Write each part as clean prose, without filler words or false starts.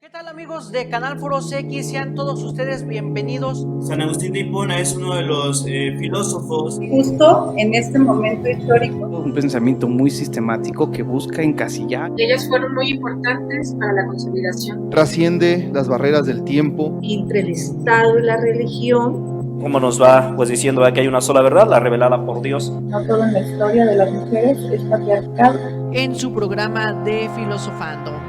¿Qué tal, amigos de Canal Foros X? Sean todos ustedes bienvenidos. San Agustín de Hipona es uno de los filósofos. Justo en este momento histórico. Un pensamiento muy sistemático que busca encasillar. Ellas fueron muy importantes para la consolidación. Trasciende las barreras del tiempo. Entre el Estado y la religión. Como nos va pues diciendo que hay una sola verdad, la revelada por Dios. No todo en la historia de las mujeres es patriarcal. En su programa de Filosofando.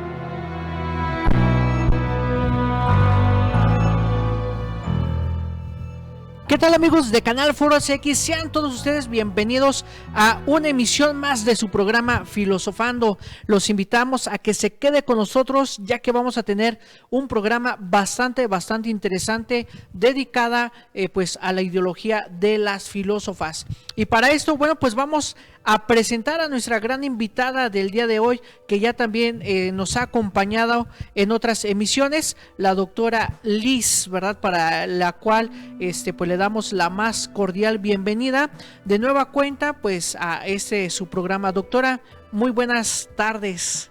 ¿Qué tal, amigos de Canal Foros X? Sean todos ustedes bienvenidos a una emisión más de su programa Filosofando. Los invitamos a que se quede con nosotros, ya que vamos a tener un programa bastante interesante dedicada pues a la ideología de las filósofas. Y para esto, bueno, pues vamos a presentar a nuestra gran invitada del día de hoy, que ya también nos ha acompañado en otras emisiones, la doctora Liz, ¿verdad? Para la cual pues le damos la más cordial bienvenida de nueva cuenta pues a su programa. Doctora, muy buenas tardes.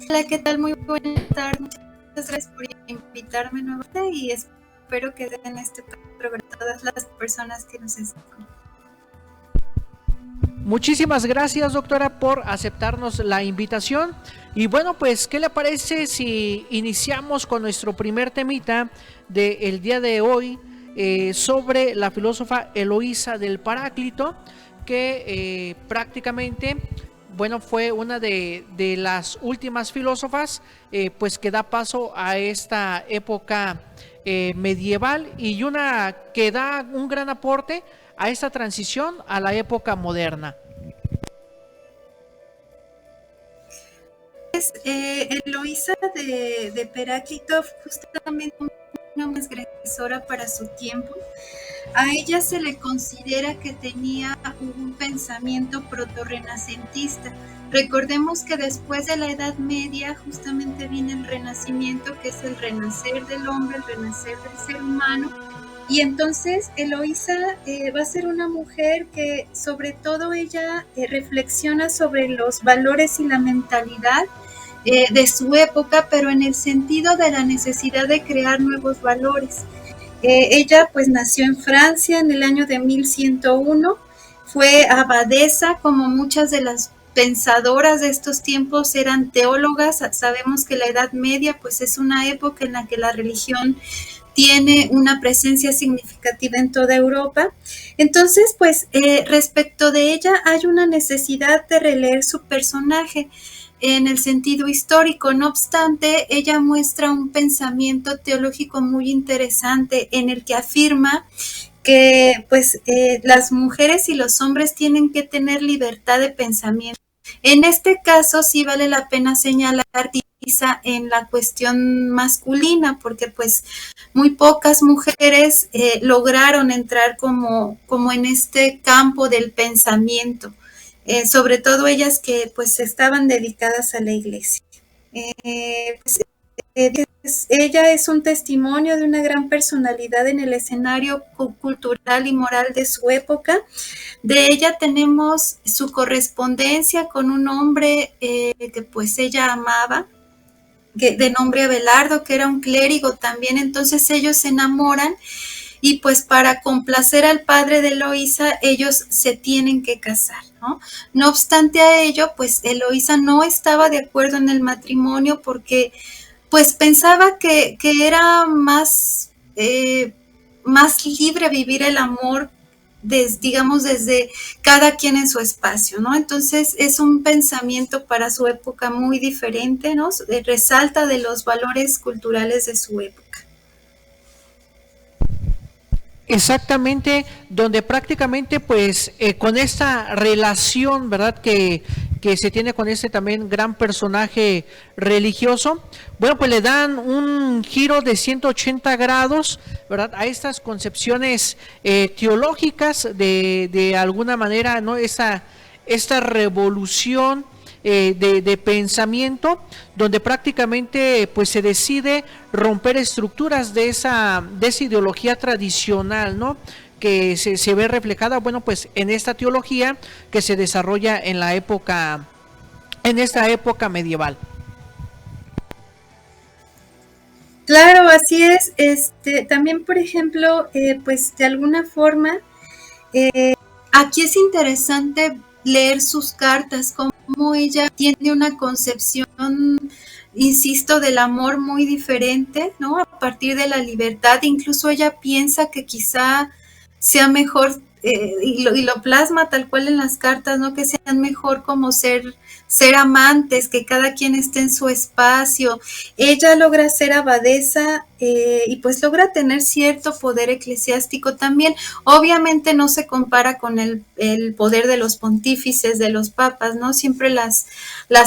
Hola, ¿qué tal? Muy buenas tardes. Muchas gracias por invitarme nuevamente y espero que den este programa a todas las personas que nos escuchan. Muchísimas gracias, doctora, por aceptarnos la invitación. Y bueno, pues, ¿qué le parece si iniciamos con nuestro primer temita del día de hoy sobre la filósofa Eloísa del Paráclito, que prácticamente, bueno, fue una de las últimas filósofas pues que da paso a esta época medieval, y una que da un gran aporte a esta transición a la época moderna. Eloísa de Paráclito, justamente una transgresora para su tiempo. A ella se le considera que tenía un pensamiento protorrenacentista. Recordemos que después de la Edad Media justamente viene el Renacimiento, que es el renacer del hombre, el renacer del ser humano. Y entonces Eloísa va a ser una mujer que sobre todo ella reflexiona sobre los valores y la mentalidad de su época, pero en el sentido de la necesidad de crear nuevos valores. Ella pues nació en Francia en el año de 1101, fue abadesa, como muchas de las pensadoras de estos tiempos eran teólogas. Sabemos que la Edad Media pues es una época en la que la religión tiene una presencia significativa en toda Europa. Entonces, pues, respecto de ella hay una necesidad de releer su personaje en el sentido histórico. No obstante, ella muestra un pensamiento teológico muy interesante en el que afirma que, pues, las mujeres y los hombres tienen que tener libertad de pensamiento. En este caso, sí vale la pena señalar en la cuestión masculina, porque pues muy pocas mujeres lograron entrar como en este campo del pensamiento, sobre todo ellas que pues estaban dedicadas a la iglesia. Ella es un testimonio de una gran personalidad en el escenario cultural y moral de su época. De ella tenemos su correspondencia con un hombre que pues ella amaba, de nombre Abelardo, que era un clérigo también. Entonces ellos se enamoran y pues para complacer al padre de Eloísa ellos se tienen que casar, ¿no? No obstante a ello, pues Eloísa no estaba de acuerdo en el matrimonio porque pues pensaba que era más libre vivir el amor desde cada quien en su espacio, ¿no? Entonces es un pensamiento para su época muy diferente, ¿no? Resalta de los valores culturales de su época. Exactamente, donde prácticamente pues con esta relación, ¿verdad?, que se tiene con este también gran personaje religioso, bueno, pues le dan un giro de 180 grados, ¿verdad?, a estas concepciones teológicas de alguna manera, ¿no?, esta revolución de pensamiento, donde prácticamente pues se decide romper estructuras de esa ideología tradicional, ¿no?, que se ve reflejada, bueno, pues en esta teología que se desarrolla en esta época medieval. Claro, así es. También, por ejemplo, pues de alguna forma, aquí es interesante leer sus cartas, cómo ella tiene una concepción, insisto, del amor muy diferente, ¿no? A partir de la libertad, incluso ella piensa que quizá sea mejor, y lo plasma tal cual en las cartas, ¿no? Que sean mejor como ser amantes, que cada quien esté en su espacio. Ella logra ser abadesa y pues logra tener cierto poder eclesiástico también. Obviamente no se compara con el poder de los pontífices, de los papas, ¿no? Siempre las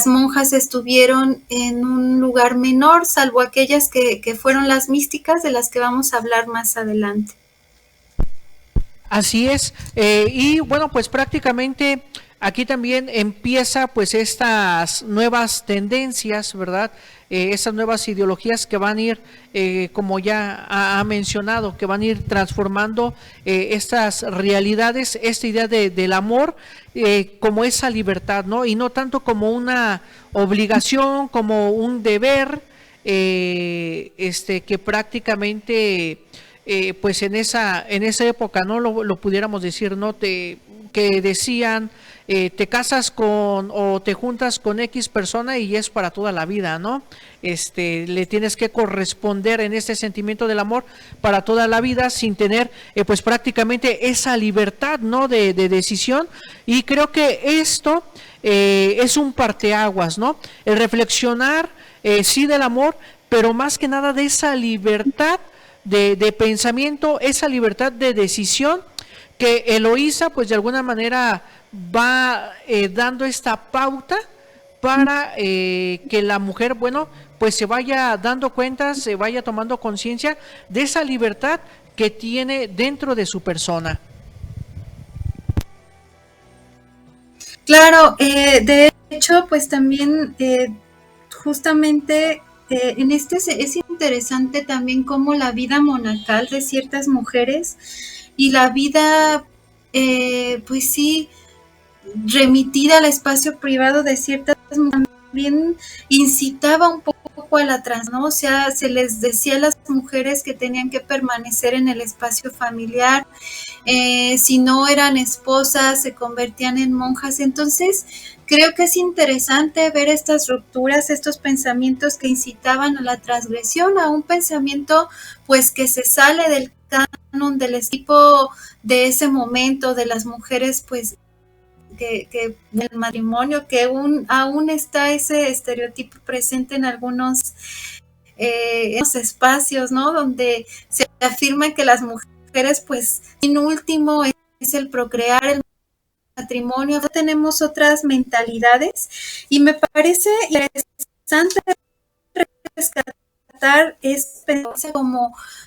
monjas estuvieron en un lugar menor, salvo aquellas que fueron las místicas, de las que vamos a hablar más adelante. Así es, y bueno, pues prácticamente aquí también empieza pues estas nuevas tendencias, ¿verdad? Estas nuevas ideologías que van a ir, como ya ha mencionado, que van a ir transformando estas realidades, esta idea del amor como esa libertad, ¿no? Y no tanto como una obligación, como un deber, que prácticamente... pues en esa época no lo pudiéramos decir, no que decían te casas con o te juntas con X persona y es para toda la vida, ¿no? Le tienes que corresponder en este sentimiento del amor para toda la vida sin tener pues prácticamente esa libertad, ¿no? de decisión, y creo que esto es un parteaguas, ¿no? El reflexionar sí del amor, pero más que nada de esa libertad de pensamiento, esa libertad de decisión que Eloísa pues de alguna manera va dando esta pauta para que la mujer, bueno, pues se vaya dando cuenta, se vaya tomando conciencia de esa libertad que tiene dentro de su persona. Claro, de hecho, pues también justamente en es interesante también cómo la vida monacal de ciertas mujeres y la vida, pues sí, remitida al espacio privado de ciertas mujeres también incitaba un poco a la trans, ¿no? O sea, se les decía a las mujeres que tenían que permanecer en el espacio familiar, si no eran esposas, se convertían en monjas. Entonces, creo que es interesante ver estas rupturas, estos pensamientos que incitaban a la transgresión, a un pensamiento pues que se sale del canon, del tipo de ese momento, de las mujeres pues que del matrimonio, que aún está ese estereotipo presente en algunos espacios, ¿no? Donde se afirma que las mujeres pues en último es el procrear, el matrimonio. Tenemos otras mentalidades y me parece interesante rescatar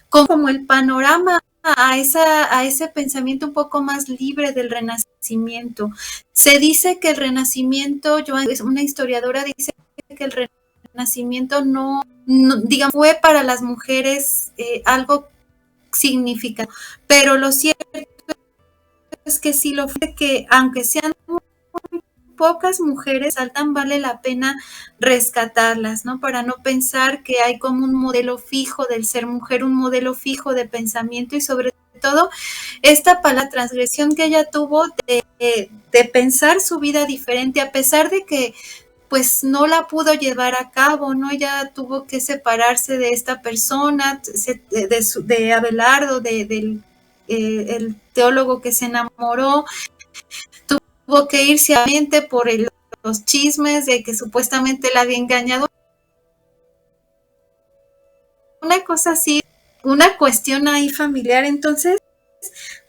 como el panorama a ese pensamiento un poco más libre del Renacimiento. Se dice que el Renacimiento, una historiadora dice que el Renacimiento no digamos, fue para las mujeres algo significativo, pero lo cierto es que sí lo fue, que aunque sean muy pocas mujeres saltan, vale la pena rescatarlas, ¿no? Para no pensar que hay como un modelo fijo del ser mujer, un modelo fijo de pensamiento, y sobre todo esta palabra transgresión que ella tuvo de pensar su vida diferente, a pesar de que pues no la pudo llevar a cabo, ¿no? Ella tuvo que separarse de esta persona, de Abelardo, del el teólogo que se enamoró, tuvo que irse a mente por los chismes de que supuestamente la había engañado. Una cosa así, una cuestión ahí familiar. Entonces,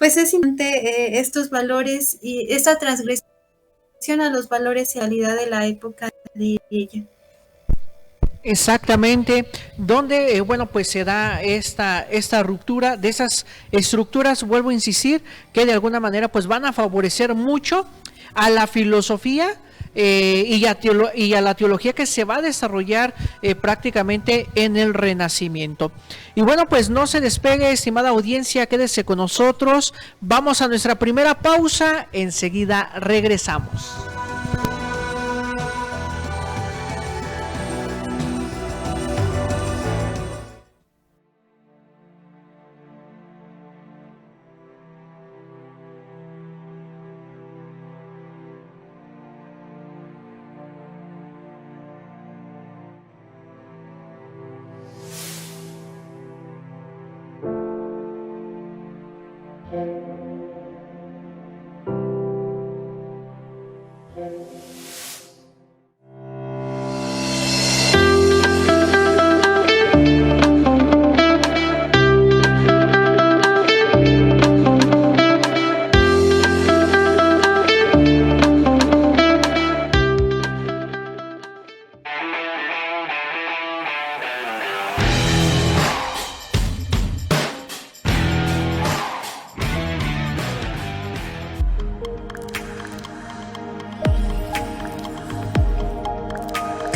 pues es importante estos valores y esa transgresión a los valores y realidad de la época de ella. Exactamente, donde bueno pues se da esta ruptura de esas estructuras, vuelvo a insistir, que de alguna manera pues van a favorecer mucho a la filosofía y a la teología que se va a desarrollar prácticamente en el Renacimiento. Y bueno, pues no se despegue, estimada audiencia, quédese con nosotros, vamos a nuestra primera pausa, enseguida regresamos.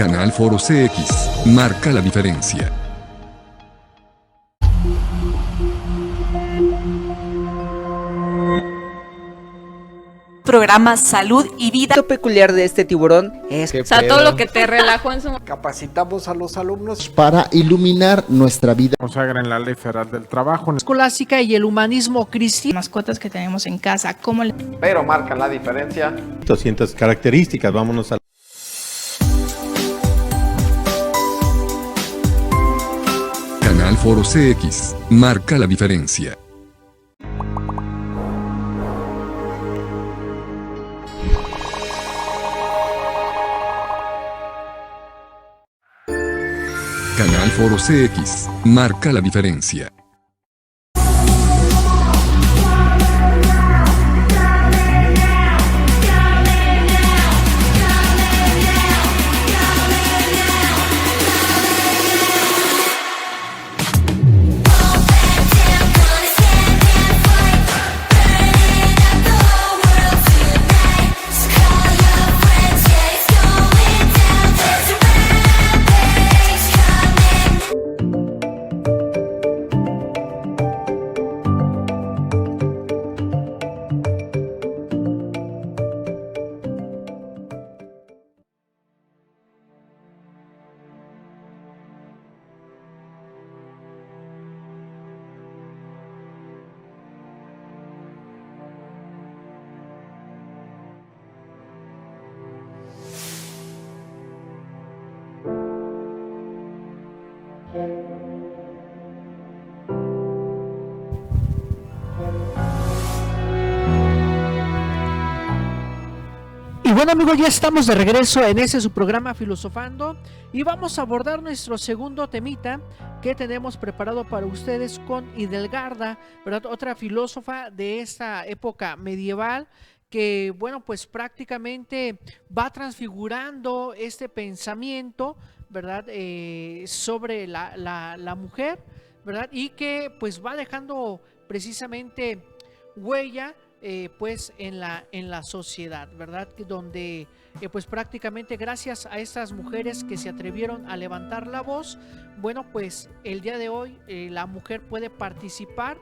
Canal Foro CX, marca la diferencia. Programa Salud y Vida. Lo peculiar de este tiburón es todo lo que te relajó en su... Capacitamos a los alumnos para iluminar nuestra vida. Consagra en la Ley Federal del Trabajo. Escolástica y el humanismo cristiano. Mascotas que tenemos en casa, ¿cómo le... Pero marcan la diferencia. 200 características, vámonos a... Canal Foro CX, marca la diferencia. Canal Foro CX, marca la diferencia. Y bueno, amigos, ya estamos de regreso en su programa Filosofando y vamos a abordar nuestro segundo temita que tenemos preparado para ustedes con Hildegarda, ¿verdad? Otra filósofa de esta época medieval que, bueno, pues prácticamente va transfigurando este pensamiento, ¿verdad? Sobre la mujer, ¿verdad? Y que pues va dejando precisamente huella pues en la sociedad, ¿verdad? Donde pues prácticamente gracias a estas mujeres que se atrevieron a levantar la voz, bueno, pues el día de hoy la mujer puede participar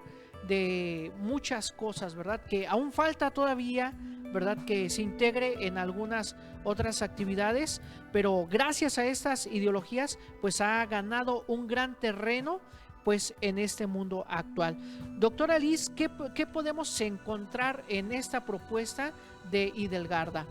de muchas cosas, ¿verdad? Que aún falta todavía, ¿verdad? Que se integre en algunas otras actividades, pero gracias a estas ideologías pues ha ganado un gran terreno pues en este mundo actual. Doctora Liz, ¿qué podemos encontrar en esta propuesta de Hildegarda?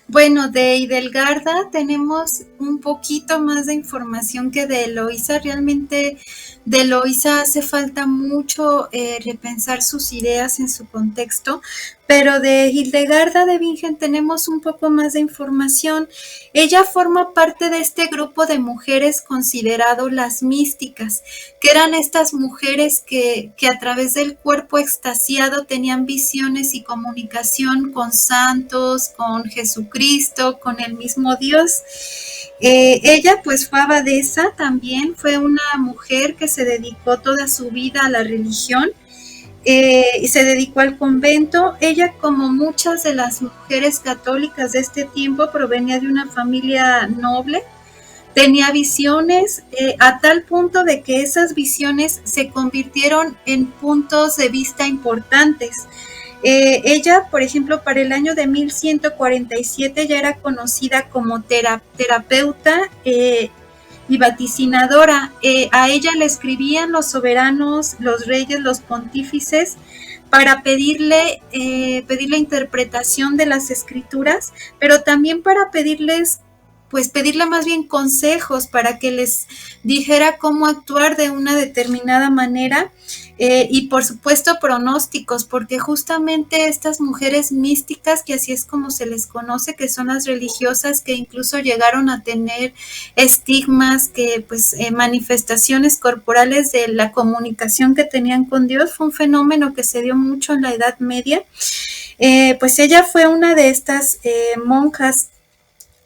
Bueno, de Hildegarda tenemos un poquito más de información que de Eloísa. Realmente de Eloísa hace falta mucho repensar sus ideas en su contexto, pero de Hildegarda de Bingen tenemos un poco más de información. Ella forma parte de este grupo de mujeres considerado las místicas, que eran estas mujeres que a través del cuerpo extasiado tenían visiones y comunicación con santos, con Jesucristo, con el mismo Dios. Ella pues fue abadesa también, fue una mujer que se dedicó toda su vida a la religión. Y se dedicó al convento. Ella, como muchas de las mujeres católicas de este tiempo, provenía de una familia noble, tenía visiones a tal punto de que esas visiones se convirtieron en puntos de vista importantes. Ella, por ejemplo, para el año de 1147 ya era conocida como terapeuta y vaticinadora. A ella le escribían los soberanos, los reyes, los pontífices, para pedirle interpretación de las escrituras, pero también para pedirle más bien consejos, para que les dijera cómo actuar de una determinada manera, y por supuesto pronósticos, porque justamente estas mujeres místicas, que así es como se les conoce, que son las religiosas, que incluso llegaron a tener estigmas, que pues manifestaciones corporales de la comunicación que tenían con Dios, fue un fenómeno que se dio mucho en la Edad Media. Pues ella fue una de estas monjas.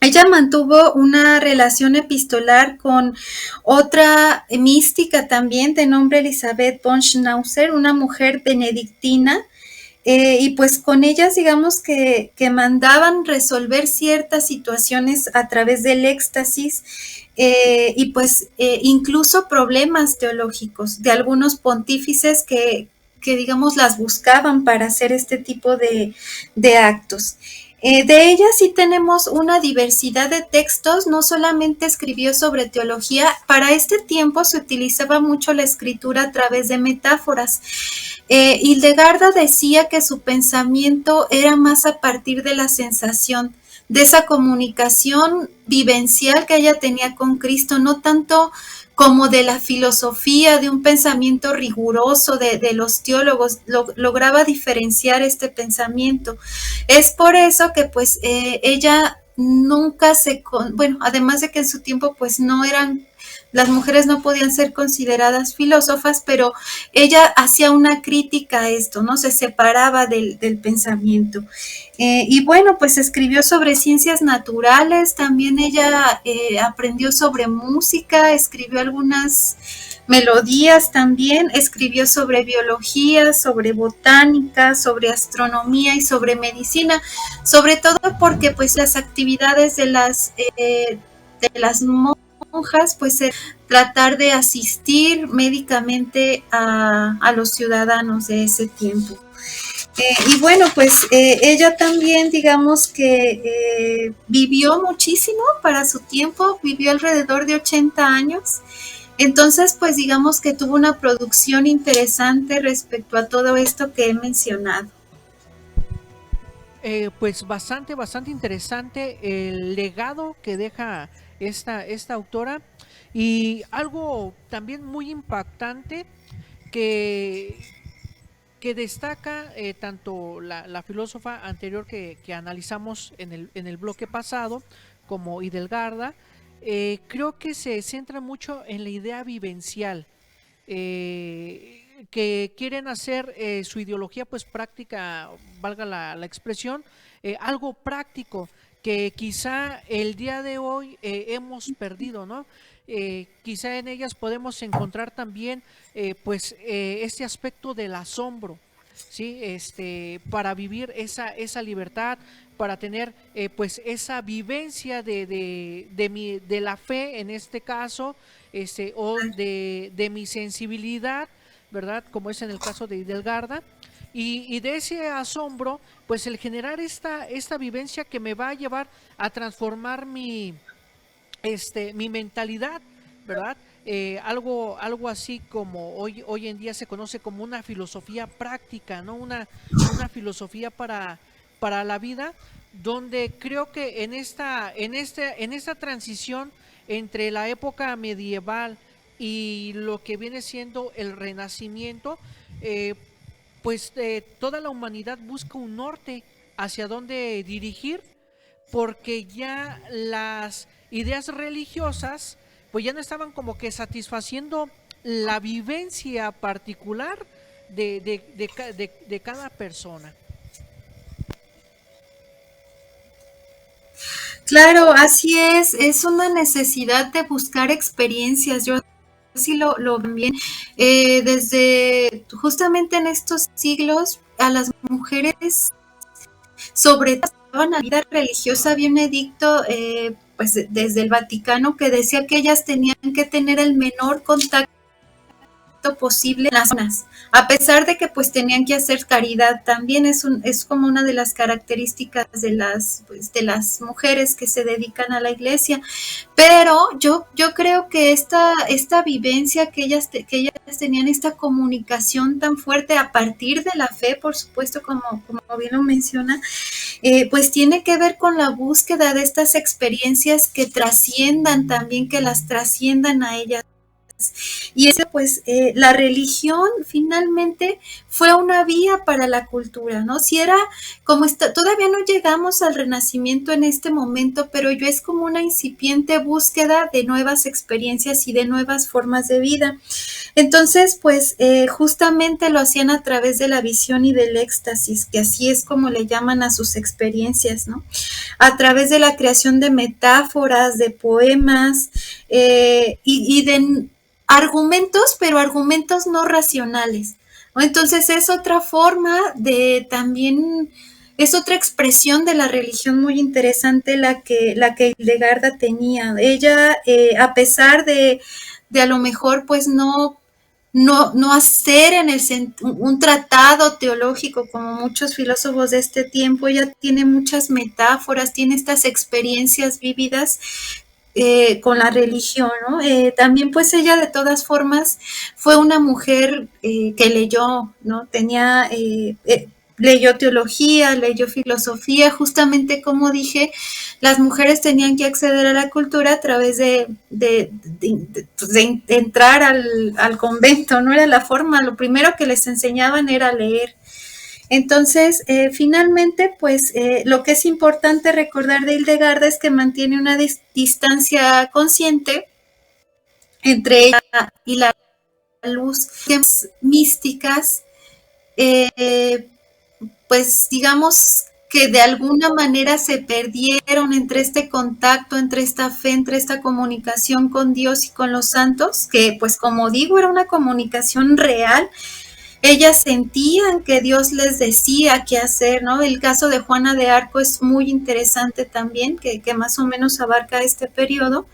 Ella mantuvo una relación epistolar con otra mística también de nombre Elizabeth von Schnauzer, una mujer benedictina, y pues con ellas digamos que mandaban resolver ciertas situaciones a través del éxtasis, y pues incluso problemas teológicos de algunos pontífices que digamos las buscaban para hacer este tipo de actos. De ella sí tenemos una diversidad de textos, no solamente escribió sobre teología, para este tiempo se utilizaba mucho la escritura a través de metáforas. Hildegarda decía que su pensamiento era más a partir de la sensación, de esa comunicación vivencial que ella tenía con Cristo, no tanto como de la filosofía, de un pensamiento riguroso de los teólogos, lograba diferenciar este pensamiento. Es por eso que pues ella nunca bueno, además de que en su tiempo pues no eran, las mujeres no podían ser consideradas filósofas, pero ella hacía una crítica a esto, ¿no? Se separaba del pensamiento. Y bueno, pues escribió sobre ciencias naturales, también ella aprendió sobre música, escribió algunas melodías también, escribió sobre biología, sobre botánica, sobre astronomía y sobre medicina, sobre todo porque pues las actividades de las monjas pues tratar de asistir médicamente a los ciudadanos de ese tiempo. Y bueno, pues ella también, digamos que vivió muchísimo para su tiempo, vivió alrededor de 80 años. Entonces, pues digamos que tuvo una producción interesante respecto a todo esto que he mencionado. Pues bastante interesante el legado que deja esta autora, y algo también muy impactante que destaca tanto la filósofa anterior que analizamos en el bloque pasado, como Hildegarda. Creo que se centra mucho en la idea vivencial, que quieren hacer su ideología pues práctica, valga la expresión, algo práctico que quizá el día de hoy hemos perdido, ¿no? Quizá en ellas podemos encontrar también pues este aspecto del asombro, ¿sí? Para vivir esa libertad, para tener pues esa vivencia de la fe en este caso, o de mi sensibilidad, ¿verdad? Como es en el caso de Hildegarda. Y de ese asombro, pues el generar esta vivencia que me va a llevar a transformar mi mentalidad, ¿verdad? Algo así como hoy en día se conoce como una filosofía práctica, ¿no? Una filosofía para la vida, donde creo que en esta transición entre la época medieval y lo que viene siendo el Renacimiento, pues toda la humanidad busca un norte hacia dónde dirigir, porque ya las ideas religiosas pues ya no estaban como que satisfaciendo la vivencia particular de cada persona. Claro, así es una necesidad de buscar experiencias. Yo sí lo bien, desde justamente en estos siglos a las mujeres, sobre todo en la vida religiosa, había un edicto pues desde el Vaticano que decía que ellas tenían que tener el menor contacto posible en las zonas, a pesar de que pues tenían que hacer caridad. También es como una de las características de las mujeres que se dedican a la iglesia. Pero yo creo que esta vivencia que ellas tenían, esta comunicación tan fuerte a partir de la fe, por supuesto, como bien lo menciona, pues tiene que ver con la búsqueda de estas experiencias que trasciendan también, que las trasciendan a ellas. Y eso pues la religión finalmente fue una vía para la cultura, ¿no? Si era como todavía no llegamos al Renacimiento en este momento, pero yo es como una incipiente búsqueda de nuevas experiencias y de nuevas formas de vida. Entonces pues justamente lo hacían a través de la visión y del éxtasis, que así es como le llaman a sus experiencias, ¿no? A través de la creación de metáforas, de poemas y de argumentos, pero argumentos no racionales, Entonces es otra forma de también, es otra expresión de la religión muy interesante la que Hildegarda tenía. Ella, a pesar de a lo mejor pues no hacer un tratado teológico como muchos filósofos de este tiempo, ella tiene muchas metáforas, tiene estas experiencias vívidas con la religión, ¿no? También pues ella de todas formas fue una mujer que leyó, ¿no? Leyó teología, leyó filosofía, justamente como dije, las mujeres tenían que acceder a la cultura a través de entrar al convento, no era la forma, lo primero que les enseñaban era leer. Entonces, finalmente, pues lo que es importante recordar de Hildegarda es que mantiene una distancia consciente entre ella y la luz, místicas, pues digamos que de alguna manera se perdieron entre este contacto, entre esta fe, entre esta comunicación con Dios y con los santos, que pues como digo, era una comunicación real. Ellas sentían que Dios les decía qué hacer, ¿no? El caso de Juana de Arco es muy interesante también, que más o menos abarca este periodo.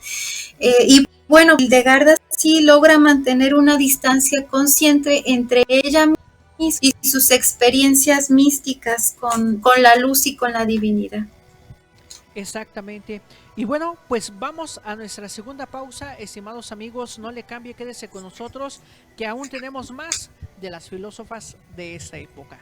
Y bueno, Hildegarda sí logra mantener una distancia consciente entre ella misma y sus experiencias místicas con la luz y con la divinidad. Exactamente. Y bueno, pues vamos a nuestra segunda pausa, estimados amigos, no le cambie, quédese con nosotros, que aún tenemos más de las filósofas de esta época.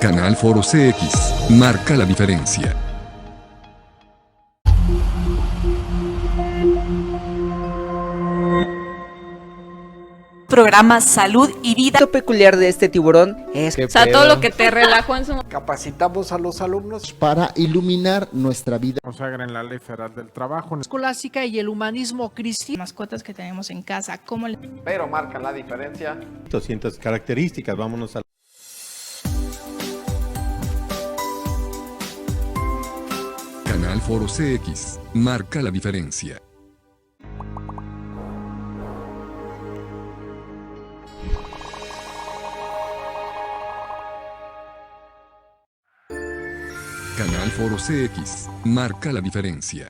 Canal Foro CX, marca la diferencia. Programa Salud y Vida. Lo peculiar de este tiburón es O sea, todo lo que te relajó en su... Capacitamos a los alumnos para iluminar nuestra vida. consagren la Ley Federal del Trabajo. Escolástica y el humanismo cristiano. Mascotas que tenemos en casa, ¿cómo le... Pero marcan la diferencia. 200 características, vámonos a... Canal Foro CX, marca la diferencia. Canal Foro CX, marca la diferencia.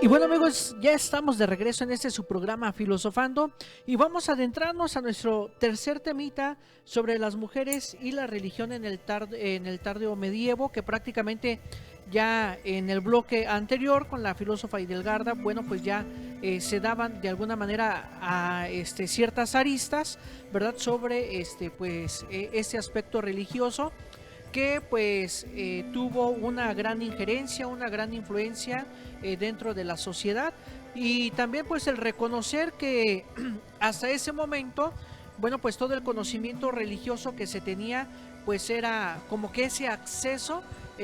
Y bueno amigos, ya estamos de regreso en este su programa Filosofando y vamos a adentrarnos a nuestro tercer temita sobre las mujeres y la religión en el tardío medievo, que prácticamente ya en el bloque anterior con la filósofa Hidalgarda, bueno, pues ya se daban de alguna manera a ciertas aristas, ¿verdad? Sobre este aspecto religioso que pues tuvo una gran injerencia, una gran influencia dentro de la sociedad, y también pues el reconocer que hasta ese momento, bueno, pues todo el conocimiento religioso que se tenía pues era como que ese acceso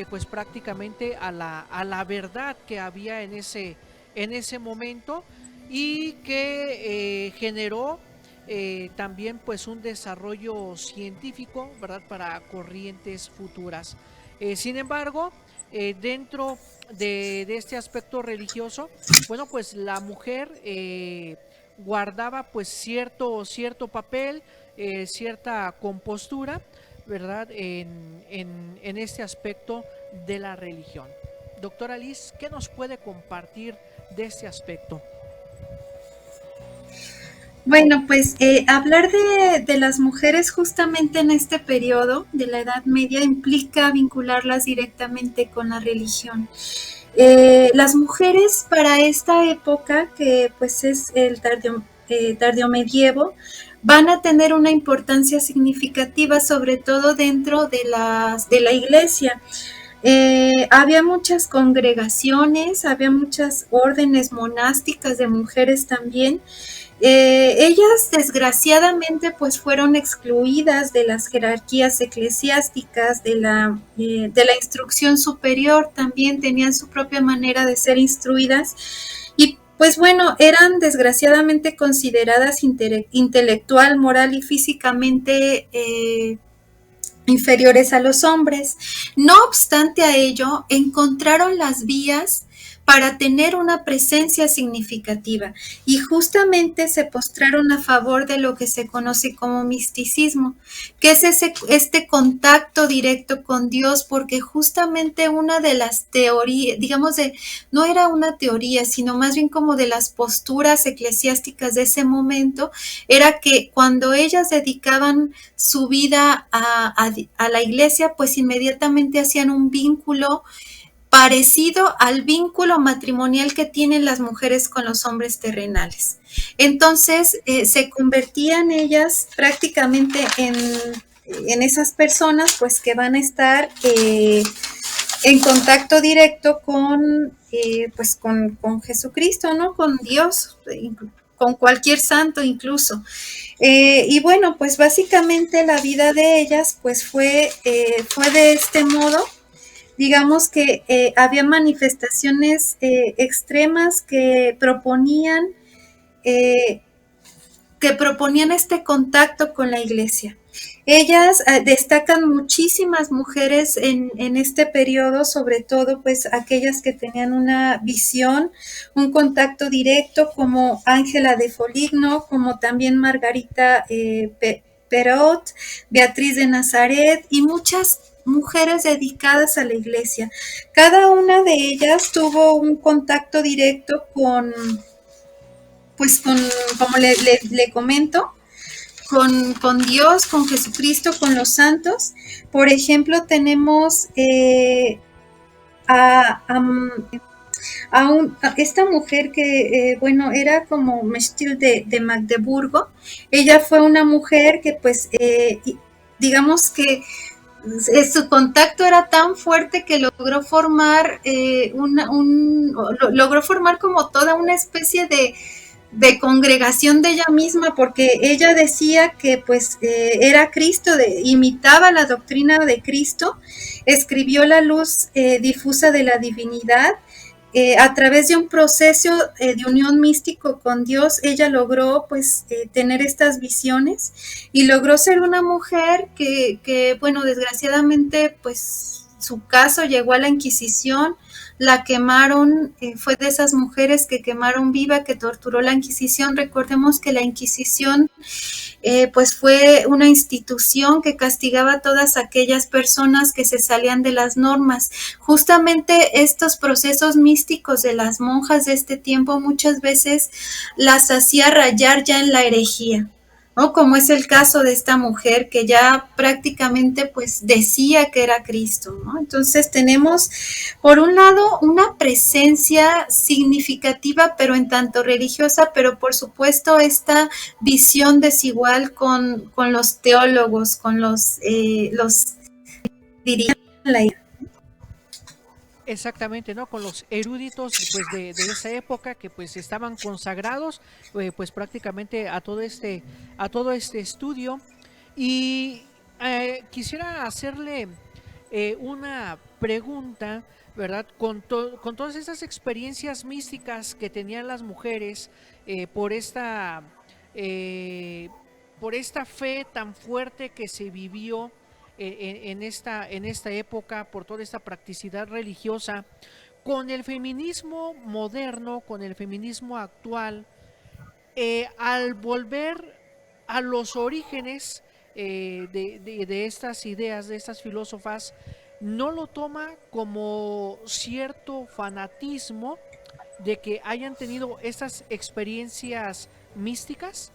pues prácticamente a la verdad que había en ese momento, y que generó también pues un desarrollo científico, ¿verdad?, para corrientes futuras. Sin embargo, dentro de este aspecto religioso, bueno, pues la mujer guardaba pues cierto papel, cierta compostura, ¿verdad?, en este aspecto de la religión. Doctora Liz, ¿qué nos puede compartir de este aspecto? Bueno, pues hablar de las mujeres justamente en este periodo de la Edad Media implica vincularlas directamente con la religión. Las mujeres para esta época, que pues es el tardío medievo, van a tener una importancia significativa, sobre todo dentro de la iglesia. Había muchas congregaciones, había muchas órdenes monásticas de mujeres también. Ellas desgraciadamente pues fueron excluidas de las jerarquías eclesiásticas, de la instrucción superior, también tenían su propia manera de ser instruidas, y pues bueno, eran desgraciadamente consideradas intelectual, moral y físicamente inferiores a los hombres. No obstante a ello, encontraron las vías para tener una presencia significativa, y justamente se postraron a favor de lo que se conoce como misticismo, que es este contacto directo con Dios, porque justamente una de las teorías, digamos, no era una teoría, sino más bien como de las posturas eclesiásticas de ese momento, era que cuando ellas dedicaban su vida a la iglesia, pues inmediatamente hacían un vínculo parecido al vínculo matrimonial que tienen las mujeres con los hombres terrenales. Entonces, se convertían ellas prácticamente en esas personas pues que van a estar en contacto directo con Jesucristo, ¿no? Con Dios, con cualquier santo incluso. Y bueno, pues básicamente la vida de ellas pues fue de este modo. Digamos que había manifestaciones extremas que proponían este contacto con la iglesia. Ellas destacan muchísimas mujeres en este periodo, sobre todo pues aquellas que tenían una visión, un contacto directo, como Ángela de Foligno, como también Margarita Perot, Beatriz de Nazaret y muchas mujeres dedicadas a la iglesia. Cada una de ellas tuvo un contacto directo con como le comento, con Dios, con Jesucristo, con los santos. Por ejemplo, tenemos a esta mujer que, era como Mestil de Magdeburgo. Ella fue una mujer que, pues, digamos que su contacto era tan fuerte que logró formar como toda una especie de congregación de ella misma, porque ella decía que pues era Cristo, imitaba la doctrina de Cristo, escribió la luz difusa de la divinidad. A través de un proceso de unión místico con Dios, ella logró pues tener estas visiones y logró ser una mujer que desgraciadamente pues su caso llegó a la Inquisición, la quemaron, fue de esas mujeres que quemaron viva, que torturó la Inquisición. Recordemos que la Inquisición pues fue una institución que castigaba a todas aquellas personas que se salían de las normas. Justamente estos procesos místicos de las monjas de este tiempo muchas veces las hacía rayar ya en la herejía. ¿no? Como es el caso de esta mujer que ya prácticamente pues decía que era Cristo, ¿no? Entonces tenemos por un lado una presencia significativa pero en tanto religiosa, pero por supuesto esta visión desigual con los teólogos, con los dirían la idea. Exactamente, ¿no? Con los eruditos pues de esa época que pues estaban consagrados pues prácticamente a todo este estudio. Y quisiera hacerle una pregunta, ¿verdad? Con todas esas experiencias místicas que tenían las mujeres por esta fe tan fuerte que se vivió en esta época, por toda esta practicidad religiosa, con el feminismo moderno, con el feminismo actual, al volver a los orígenes de estas ideas, de estas filósofas, no lo toma como cierto fanatismo de que hayan tenido estas experiencias místicas.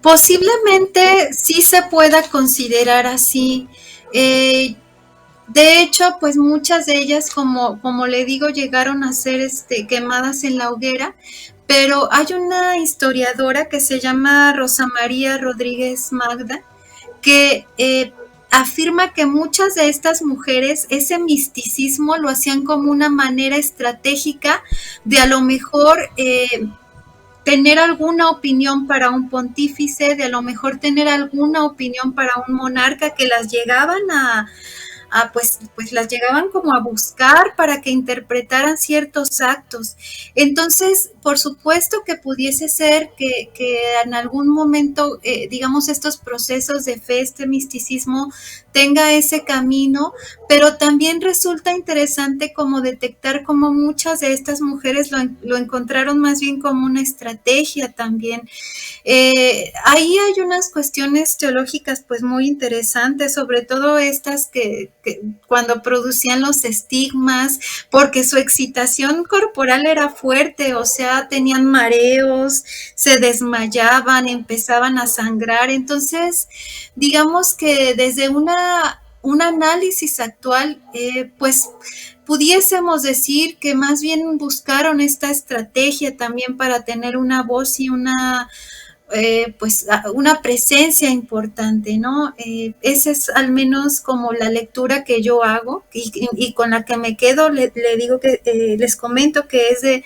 Posiblemente sí se pueda considerar así. De hecho, pues muchas de ellas, como le digo, llegaron a ser quemadas en la hoguera, pero hay una historiadora que se llama Rosa María Rodríguez Magda, que afirma que muchas de estas mujeres ese misticismo lo hacían como una manera estratégica de a lo mejor tener alguna opinión para un pontífice, de a lo mejor tener alguna opinión para un monarca, que las llegaban pues las llegaban como a buscar para que interpretaran ciertos actos. Entonces, por supuesto que pudiese ser que en algún momento, digamos, estos procesos de fe, este misticismo, tenga ese camino, pero también resulta interesante como detectar cómo muchas de estas mujeres lo encontraron más bien como una estrategia también. Ahí hay unas cuestiones teológicas pues muy interesantes, sobre todo estas que cuando producían los estigmas, porque su excitación corporal era fuerte, o sea, tenían mareos, se desmayaban, empezaban a sangrar. Entonces, digamos que desde un análisis actual, pues pudiésemos decir que más bien buscaron esta estrategia también para tener una voz y una presencia importante, ¿no? Esa es al menos como la lectura que yo hago y con la que me quedo. Le digo que les comento que es de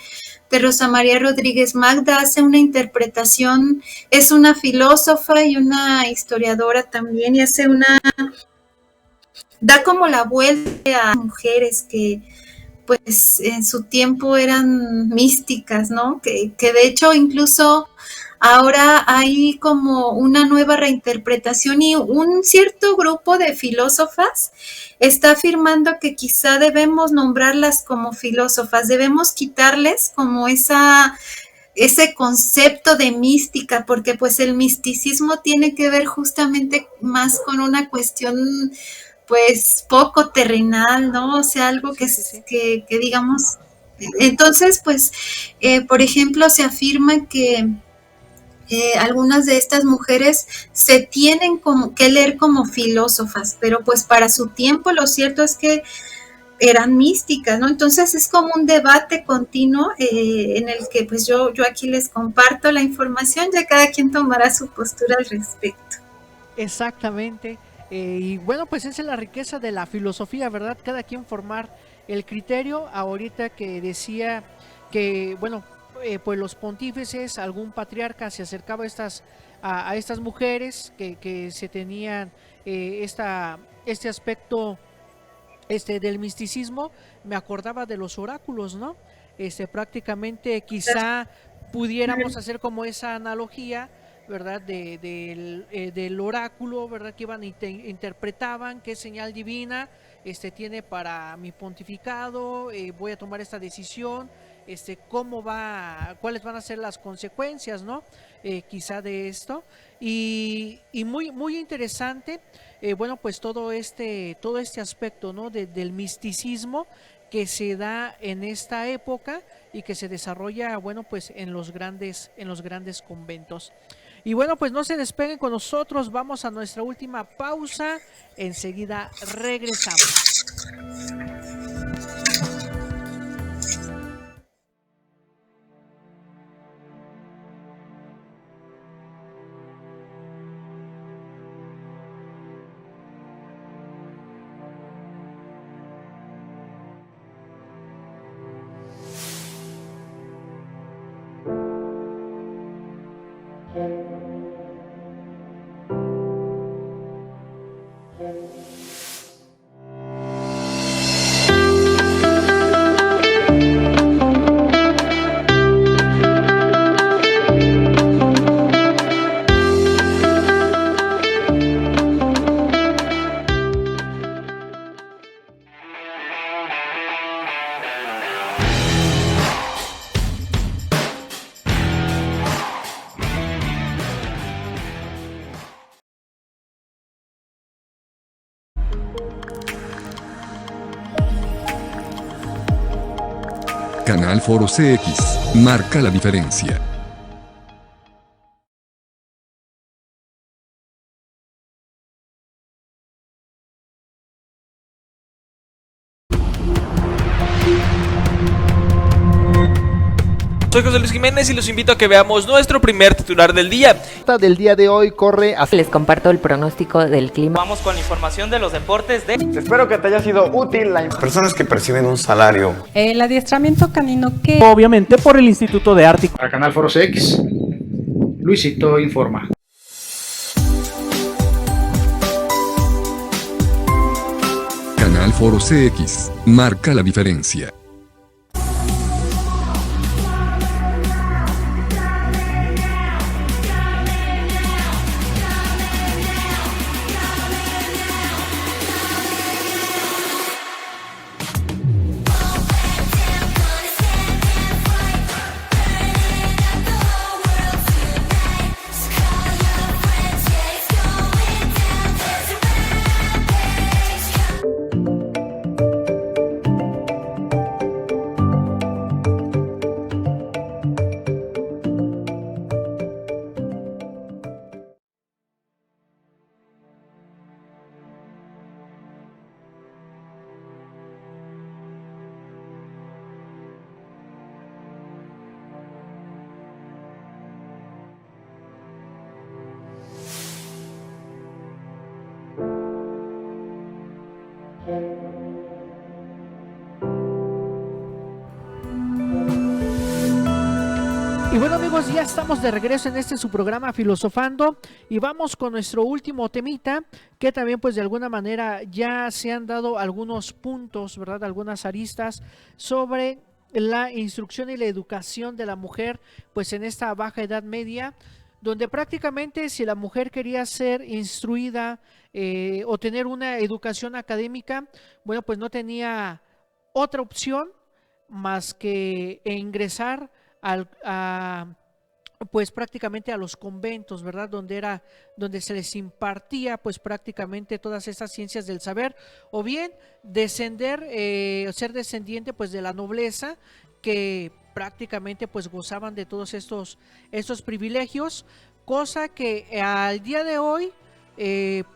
Rosa María Rodríguez Magda. Hace una interpretación, es una filósofa y una historiadora también, y da como la vuelta a mujeres que pues en su tiempo eran místicas, ¿no? Que de hecho incluso ahora hay como una nueva reinterpretación y un cierto grupo de filósofas está afirmando que quizá debemos nombrarlas como filósofas, debemos quitarles como ese concepto de mística, porque pues el misticismo tiene que ver justamente más con una cuestión pues poco terrenal, ¿no? O sea, algo que digamos, entonces pues, por ejemplo, se afirma que algunas de estas mujeres se tienen que leer como filósofas, pero pues para su tiempo lo cierto es que eran místicas, ¿no? Entonces es como un debate continuo en el que pues yo aquí les comparto la información, ya cada quien tomará su postura al respecto. Exactamente. Y bueno, pues esa es la riqueza de la filosofía, ¿verdad? Cada quien formar el criterio. Ahorita que decía que, bueno, pues los pontífices, algún patriarca se acercaba a estas mujeres que se tenían este aspecto del misticismo, me acordaba de los oráculos, ¿no? Prácticamente quizá pudiéramos hacer como esa analogía, ¿verdad? Del oráculo, ¿verdad? Que iban y interpretaban qué señal divina tiene para mi pontificado, voy a tomar esta decisión, cuáles van a ser las consecuencias, ¿no? Quizá de esto. Y muy, muy interesante, bueno, pues todo este aspecto, ¿no? Del misticismo que se da en esta época y que se desarrolla, bueno, pues en los grandes conventos. Y bueno, pues no se despeguen con nosotros, vamos a nuestra última pausa, enseguida regresamos. Canal Foro CX, marca la diferencia. Soy José Luis Jiménez y los invito a que veamos nuestro primer titular del día. Del día de hoy corre a... Les comparto el pronóstico del clima. Vamos con la información de los deportes de... Espero que te haya sido útil la personas que perciben un salario. El adiestramiento canino que... Obviamente por el Instituto de Arte. Para Canal Foro CX, Luisito informa. Canal Foro CX, marca la diferencia. Y bueno, amigos, ya estamos de regreso en su programa Filosofando y vamos con nuestro último temita, que también pues de alguna manera ya se han dado algunos puntos, ¿verdad? Algunas aristas sobre la instrucción y la educación de la mujer pues en esta baja edad media, donde prácticamente si la mujer quería ser instruida o tener una educación académica, bueno, pues no tenía otra opción más que ingresar pues prácticamente a los conventos, ¿verdad? Donde se les impartía pues prácticamente todas estas ciencias del saber, o bien descender, ser descendiente pues de la nobleza, que prácticamente pues gozaban de todos estos privilegios, cosa que al día de hoy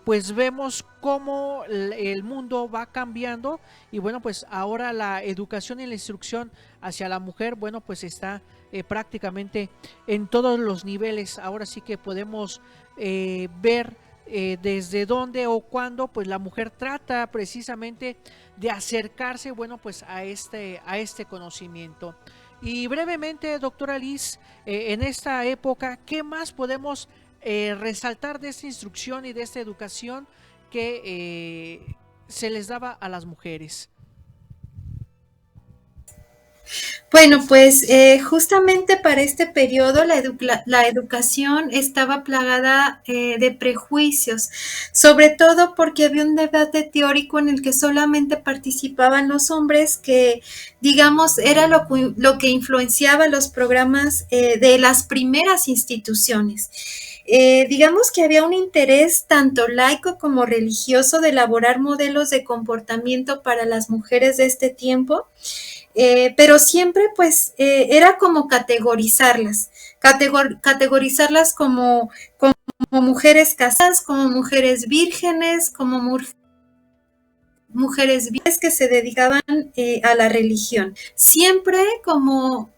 pues vemos cómo el mundo va cambiando y bueno, pues ahora la educación y la instrucción hacia la mujer, bueno, pues está prácticamente en todos los niveles. Ahora sí que podemos ver desde dónde o cuándo pues la mujer trata precisamente de acercarse, bueno, pues a este conocimiento. Y brevemente, doctora Liz, en esta época, ¿qué más podemos resaltar de esta instrucción y de esta educación que se les daba a las mujeres? Bueno, pues justamente para este periodo la educación estaba plagada de prejuicios, sobre todo porque había un debate teórico en el que solamente participaban los hombres, que digamos era lo que influenciaba los programas de las primeras instituciones. digamos que había un interés tanto laico como religioso de elaborar modelos de comportamiento para las mujeres de este tiempo, pero siempre pues era como categorizarlas como mujeres casadas, como mujeres vírgenes, como mujeres que se dedicaban a la religión, siempre como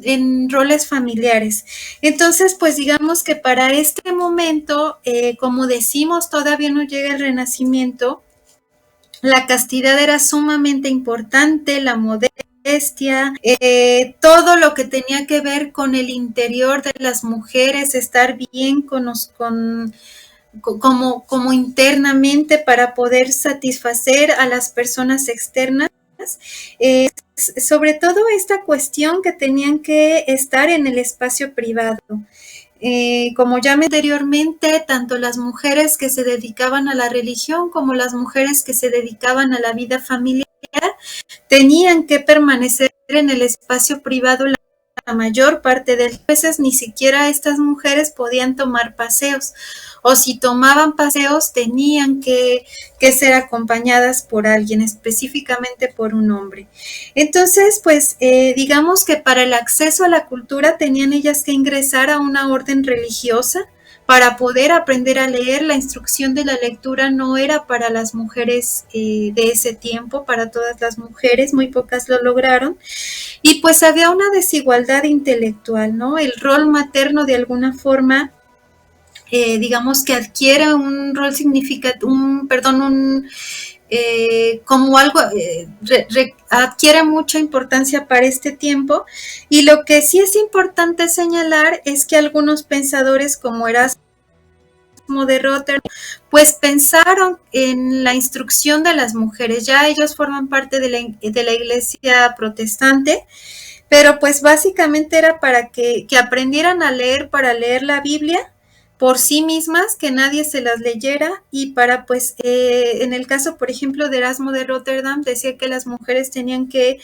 en roles familiares. Entonces, pues digamos que para este momento, como decimos, todavía no llega el Renacimiento, la castidad era sumamente importante, la modestia, todo lo que tenía que ver con el interior de las mujeres, estar bien como internamente para poder satisfacer a las personas externas, sobre todo esta cuestión que tenían que estar en el espacio privado. Como ya anteriormente, tanto las mujeres que se dedicaban a la religión como las mujeres que se dedicaban a la vida familiar tenían que permanecer en el espacio privado la mayor parte de las veces. Ni siquiera estas mujeres podían tomar paseos, o si tomaban paseos tenían que ser acompañadas por alguien, específicamente por un hombre. Entonces, pues digamos que para el acceso a la cultura tenían ellas que ingresar a una orden religiosa para poder aprender a leer. La instrucción de la lectura no era para las mujeres de ese tiempo, para todas las mujeres, muy pocas lo lograron. Y pues había una desigualdad intelectual, ¿no? El rol materno de alguna forma, digamos que adquiere un rol como algo, adquiere mucha importancia para este tiempo. Y lo que sí es importante señalar es que algunos pensadores como Erasmo de Rotterdam, pues pensaron en la instrucción de las mujeres. Ya ellos forman parte de la iglesia protestante, pero pues básicamente era para que aprendieran a leer, para leer la Biblia por sí mismas, que nadie se las leyera, y para pues en el caso por ejemplo de Erasmo de Rotterdam decía que las mujeres tenían que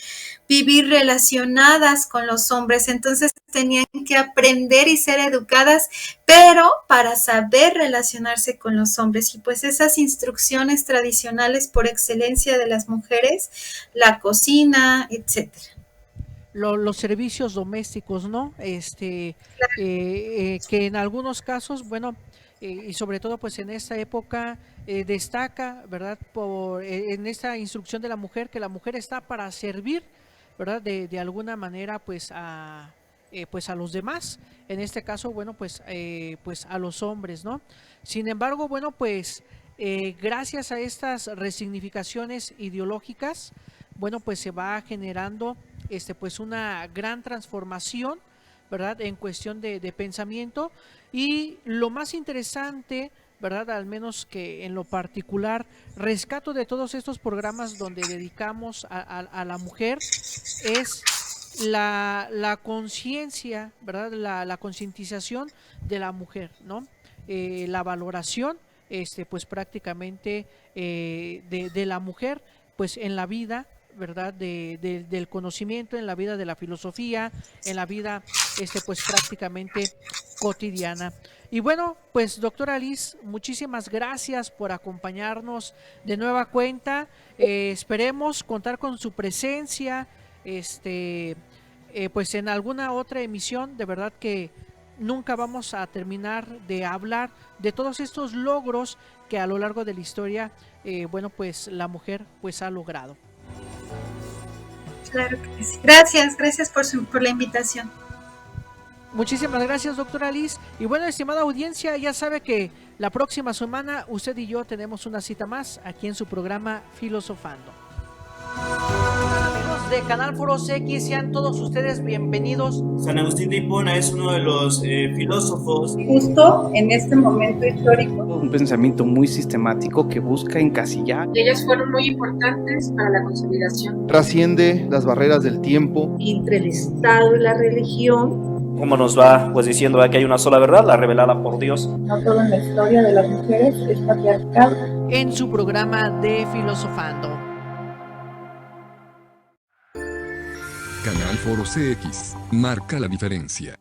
vivir relacionadas con los hombres, entonces tenían que aprender y ser educadas, pero para saber relacionarse con los hombres. Y pues esas instrucciones tradicionales por excelencia de las mujeres, la cocina, etcétera. Los servicios domésticos, ¿no? Que en algunos casos, bueno, y sobre todo pues en esta época destaca, ¿verdad? En esta instrucción de la mujer, que la mujer está para servir, ¿verdad? De alguna manera pues a los demás, en este caso, bueno, pues a los hombres, ¿no? Sin embargo, bueno, pues gracias a estas resignificaciones ideológicas, bueno, pues se va generando pues una gran transformación, ¿verdad? En cuestión de pensamiento. Y lo más interesante, ¿verdad? Al menos que en lo particular rescato de todos estos programas donde dedicamos a la mujer, es la conciencia, ¿verdad? La concientización de la mujer, ¿no? La valoración, pues prácticamente de la mujer, pues en la vida, ¿verdad? Del conocimiento, en la vida de la filosofía, en la vida pues prácticamente cotidiana. Y bueno, pues doctora Liz, muchísimas gracias por acompañarnos de nueva cuenta. Esperemos contar con su presencia pues en alguna otra emisión. De verdad que nunca vamos a terminar de hablar de todos estos logros que a lo largo de la historia bueno, pues la mujer pues ha logrado. Claro que sí. Gracias por la invitación. Muchísimas gracias, doctora Liz. Y bueno, estimada audiencia, ya sabe que la próxima semana usted y yo tenemos una cita más aquí en su programa Filosofando. Amigos de Canal Foros X, sean todos ustedes bienvenidos. San Agustín de Hipona es uno de los filósofos. Justo en este momento histórico. Un pensamiento muy sistemático que busca encasillar. Ellas fueron muy importantes para la consolidación. Trasciende las barreras del tiempo. Entre el Estado y la religión. Como nos va pues diciendo que hay una sola verdad, la revelada por Dios. No todo en la historia de las mujeres es patriarcal. En su programa de Filosofando. Canal Foro CX marca la diferencia.